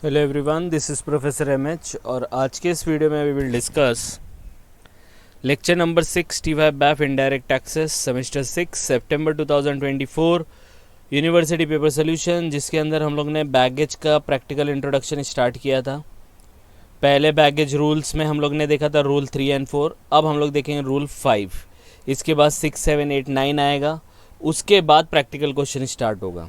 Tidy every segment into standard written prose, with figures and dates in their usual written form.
Hello everyone, this is professor MH और आज के इस वीडियो में we will discuss lecture number 65 बैफ इनडायरेक्ट टैक्सेस सेमेस्टर 6 सितंबर 2024 यूनिवर्सिटी पेपर सोल्यूशन, जिसके अंदर हम लोग ने बैगेज का प्रैक्टिकल इंट्रोडक्शन स्टार्ट किया था। पहले बैगेज रूल्स में हम लोग ने देखा था रूल 3 एंड 4। अब हम लोग देखेंगे रूल 5। इसके बाद 6, 7, 8, 9 आएगा। उसके बाद प्रैक्टिकल क्वेश्चन स्टार्ट होगा।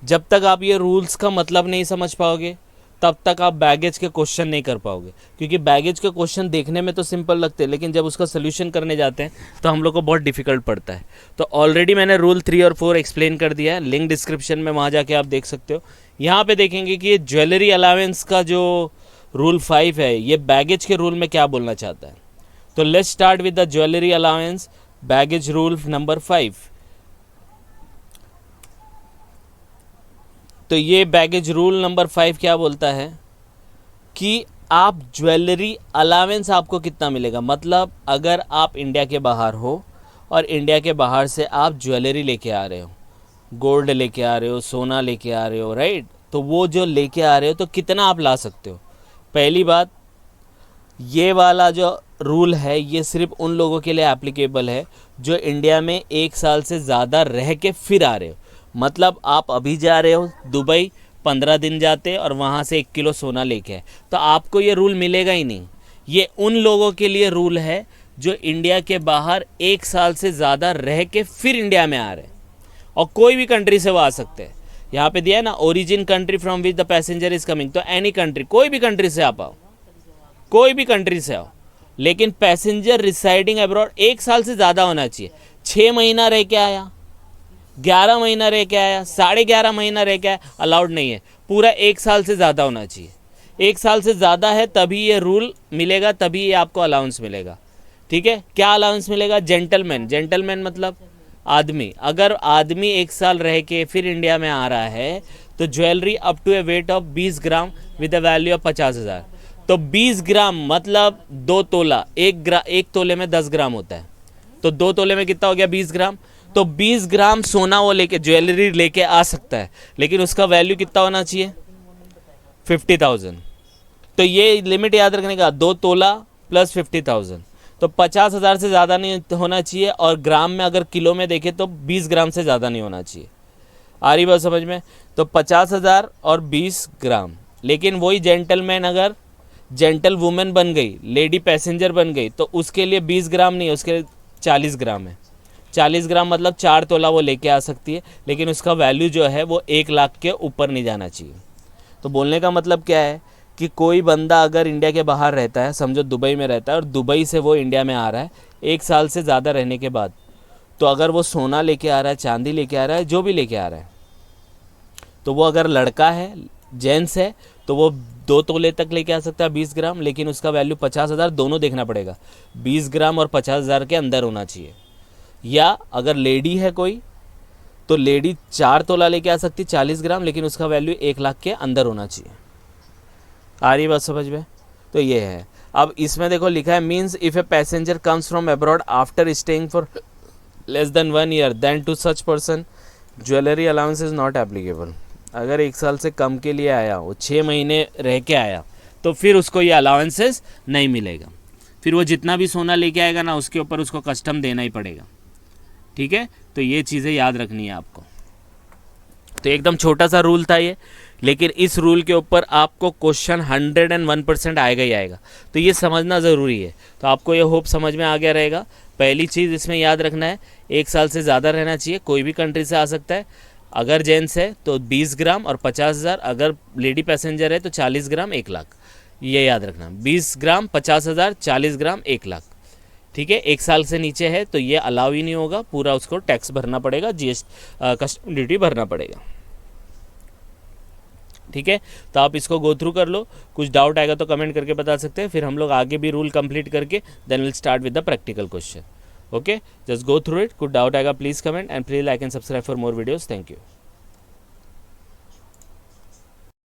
जब तक आप ये रूल्स का मतलब नहीं समझ पाओगे तब तक आप बैगेज के क्वेश्चन नहीं कर पाओगे, क्योंकि बैगेज के क्वेश्चन देखने में तो सिंपल लगते हैं, लेकिन जब उसका सोल्यूशन करने जाते हैं तो हम लोग को बहुत डिफिकल्ट पड़ता है। तो ऑलरेडी मैंने रूल 3 और 4 एक्सप्लेन कर दिया है, लिंक डिस्क्रिप्शन में, वहाँ जाके आप देख सकते हो। यहाँ पे देखेंगे कि ये ज्वेलरी अलाउंस का जो रूल 5 है, ये बैगेज के रूल में क्या बोलना चाहता है। तो let's start with the jewellery allowance baggage rule number 5। तो ये बैगेज रूल नंबर 5 क्या बोलता है कि आप ज्वेलरी अलाउंस आपको कितना मिलेगा। मतलब अगर आप इंडिया के बाहर हो और इंडिया के बाहर से आप ज्वेलरी लेके आ रहे हो, गोल्ड लेके आ रहे हो, सोना लेके आ रहे हो, राइट, तो वो जो लेके आ रहे हो तो कितना आप ला सकते हो। पहली बात, ये वाला जो रूल है ये सिर्फ उन लोगों के लिए एप्लीकेबल है जो इंडिया में 1 साल से ज़्यादा रह के फिर आ रहे हो। मतलब आप अभी जा रहे हो दुबई, 15 दिन जाते और वहाँ से 1 किलो सोना लेके आए, तो आपको ये रूल मिलेगा ही नहीं। ये उन लोगों के लिए रूल है जो इंडिया के बाहर 1 साल से ज़्यादा रह के फिर इंडिया में आ रहे हैं, और कोई भी कंट्री से वो आ सकते हैं। यहाँ पे दिया है ना, origin country from which the passenger is coming, तो एनी कंट्री, कोई भी कंट्री से आप आओ, कोई भी कंट्री से आओ, लेकिन पैसेंजर रिसाइडिंग अब्रॉड 1 साल से ज़्यादा होना चाहिए। 6 महीना रह के आया, 11 महीना रह के आया, 11.5 महीना रह के आया, अलाउड नहीं है। पूरा 1 साल से ज़्यादा होना चाहिए। 1 साल से ज़्यादा है तभी ये रूल मिलेगा, तभी ये आपको अलाउंस मिलेगा। ठीक है, क्या अलाउंस मिलेगा? जेंटलमैन, जेंटलमैन मतलब आदमी। अगर आदमी 1 साल रह के फिर इंडिया में आ रहा है तो jewellery up to a weight of 20 gram with a value of 50,000। तो 20 ग्राम मतलब 2 तोला, 1 तोले में 10 ग्राम होता है, तो 2 तोले में कितना हो गया? 20 ग्राम। तो 20 ग्राम सोना वो लेके, ज्वेलरी लेके आ सकता है, लेकिन उसका वैल्यू कितना होना चाहिए? 50,000। तो ये लिमिट याद रखने का, 2 तोला प्लस 50,000, तो 50,000 से ज़्यादा नहीं होना चाहिए। और ग्राम में अगर किलो में देखें तो 20 ग्राम से ज़्यादा नहीं होना चाहिए। आ रही बात समझ में? तो 50,000 और 20 ग्राम। लेकिन वही जेंटलमैन अगर जेंटल वुमेन बन गई, लेडी पैसेंजर बन गई, तो उसके लिए 20 ग्राम नहीं है, उसके लिए 40 ग्राम है। 40 ग्राम मतलब 4 तोला वो लेके आ सकती है, लेकिन उसका वैल्यू जो है वो 1 लाख के ऊपर नहीं जाना चाहिए। तो बोलने का मतलब क्या है कि कोई बंदा अगर इंडिया के बाहर रहता है, समझो दुबई में रहता है, और दुबई से वो इंडिया में आ रहा है 1 साल से ज़्यादा रहने के बाद, तो अगर वो सोना लेके आ रहा है, चांदी लेके आ रहा है, जो भी लेके आ रहा है, तो वो अगर लड़का है, जेंट्स है, तो वो 2 तोले तक लेके आ सकता है 20 ग्राम, लेकिन उसका वैल्यू 50,000, दोनों देखना पड़ेगा, 20 ग्राम और 50,000 के अंदर होना चाहिए। या अगर लेडी है कोई, तो लेडी 4 तोला लेके आ सकती 40 ग्राम, लेकिन उसका वैल्यू 1 लाख के अंदर होना चाहिए। आ रही बात समझ में? तो ये है। अब इसमें देखो लिखा है, means if a passenger comes from abroad after staying for less than 1 year then to such person jewellery allowance is not applicable. अगर 1 साल से कम के लिए आया, वो 6 महीने रह के आया, तो फिर उसको ये अलाउंसेस नहीं मिलेगा। फिर वो जितना भी सोना लेके आएगा ना, उसके ऊपर उसको कस्टम देना ही पड़ेगा। ठीक है, तो ये चीज़ें याद रखनी है आपको। तो एकदम छोटा सा रूल था ये, लेकिन इस रूल के ऊपर आपको क्वेश्चन 101% आएगा ही आएगा, तो ये समझना ज़रूरी है। तो आपको ये होप समझ में आ गया रहेगा। पहली चीज़ इसमें याद रखना है, 1 साल से ज़्यादा रहना चाहिए, कोई भी कंट्री से आ सकता है। अगर जेंट्स है तो 20 ग्राम और 50,000, अगर लेडी पैसेंजर है तो 40 ग्राम 1 लाख, ये याद रखना। 20 ग्राम 50,000, 40 ग्राम 1 लाख। ठीक है, 1 साल से नीचे है तो ये अलाउ ही नहीं होगा, पूरा उसको टैक्स भरना पड़ेगा, कस्टम ड्यूटी भरना पड़ेगा। ठीक है, तो आप इसको गो थ्रू कर लो। कुछ डाउट आएगा तो कमेंट करके बता सकते हैं, फिर हम लोग आगे भी रूल कंप्लीट करके then will start with the practical question. Okay, just go through it. कुछ डाउट आएगा please comment, and please like and subscribe for more videos. Thank you.